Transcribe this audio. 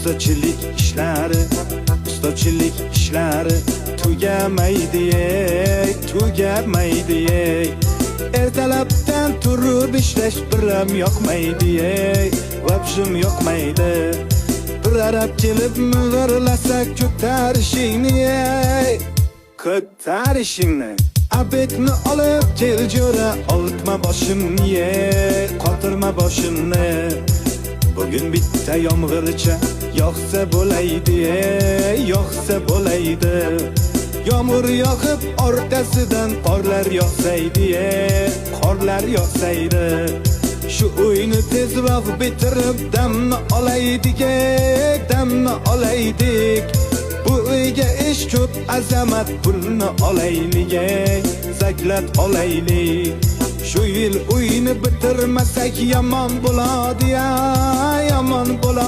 ustachilik ishlari tugamaydi. Ertalabdan turib ishlash biram yoqmaydi, vabshim yoqmaydi. Bir arab kelib ming'irlasa ko'tarishingni. Abetni olib kel jo'ra, oltma boshimni, qotirma boshimni. Bugün bitta yomg'ircha yoqsa bo'laydi. Yomg'ir yoqib orqasidan qorlar yog'saydi. Shu uyni tezroq bitirib damni olaydik. Bu uyga ish ko'p, azamat pulni olaylik, zaklat olaylik. Shu yil uyni bitirmasak yomon bo'ladi, yomon bo'ladi.